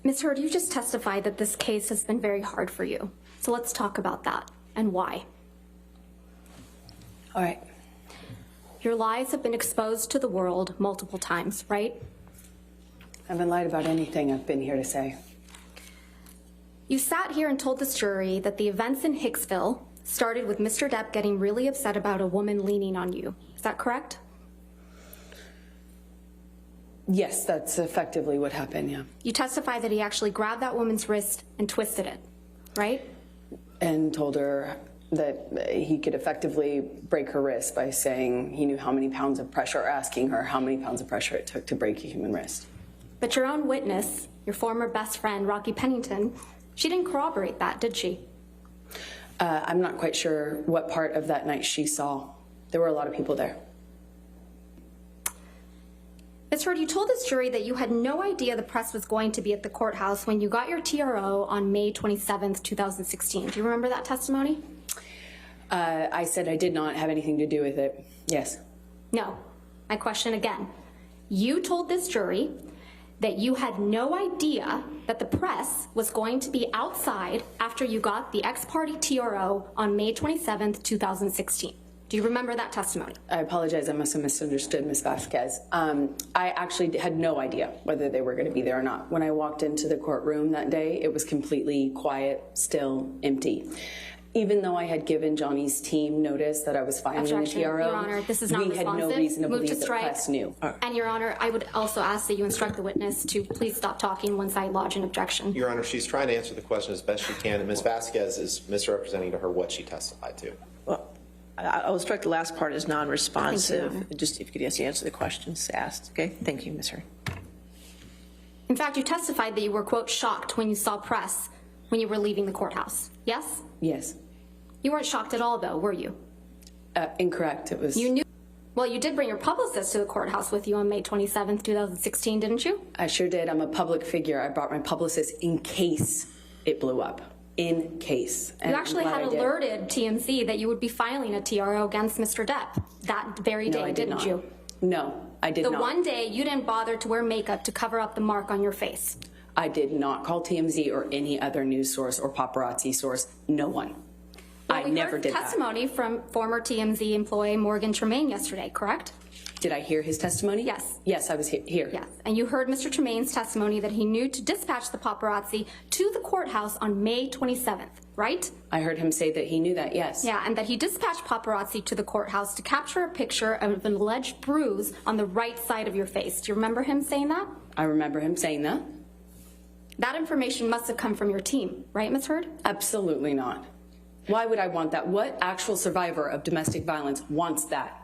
Ms. Heard, you just testified that this case has been very hard for you. So let's talk about that and why. All right. Your lies have been exposed to the world multiple times, right? I haven't lied about anything I've been here to say. You sat here and told this jury that the events in Hicksville started with Mr. Depp getting really upset about a woman leaning on you. Is that correct? Yes, that's effectively what happened, yeah. You testified that he actually grabbed that woman's wrist and twisted it, right? And told her that he could effectively break her wrist by saying he knew how many pounds of pressure, or asking her how many pounds of pressure it took to break a human wrist. But your own witness, your former best friend, Rocky Pennington, she didn't corroborate that, did she? I'm not quite sure what part of that night she saw. There were a lot of people there. Ms. Heard, you told this jury that you had no idea the press was going to be at the courthouse when you got your TRO on May 27th, 2016. Do you remember that testimony? I said I did not have anything to do with it. Yes. No. My question again. You told this jury that you had no idea that the press was going to be outside after you got the ex-parte TRO on May 27th, 2016. Do you remember that testimony? I apologize, I must have misunderstood Ms. Vasquez. I actually had no idea whether they were going to be there or not. When I walked into the courtroom that day, it was completely quiet, still, empty. Even though I had given Johnny's team notice that I was filing a TRO, Your Honor, this is not we had no reason to believe the press knew. And Your Honor, I would also ask that you instruct the witness to please stop talking once I lodge an objection. Your Honor, she's trying to answer the question as best she can, and Ms. Vasquez is misrepresenting to her what she testified to. Well, I'll strike the last part as non-responsive. Just if you could answer the questions asked. Okay, thank you, Ms. Heard. In fact, you testified that you were, quote, shocked when you saw press when you were leaving the courthouse. Yes? Yes. You weren't shocked at all, though, were you? Incorrect. It was. You knew. Well, you did bring your publicist to the courthouse with you on May 27th, 2016, didn't you? I sure did. I'm a public figure. I brought my publicist in case it blew up. In case. And you actually had alerted TMZ that you would be filing a TRO against Mr. Depp that very day, didn't you? No, I did not. The one day you didn't bother to wear makeup to cover up the mark on your face. I did not call TMZ or any other news source or paparazzi source. No one. Well, I never did that. We heard testimony from former TMZ employee Morgan Tremaine yesterday, correct? Did I hear his testimony? Yes. Yes, I was here. Yes, and you heard Mr. Tremaine's testimony that he knew to dispatch the paparazzi to the courthouse on May 27th, right? I heard him say that he knew that, yes. Yeah, and that he dispatched paparazzi to the courthouse to capture a picture of an alleged bruise on the right side of your face. Do you remember him saying that? I remember him saying that. That information must have come from your team, right, Ms. Heard? Absolutely not. Why would I want that? What actual survivor of domestic violence wants that?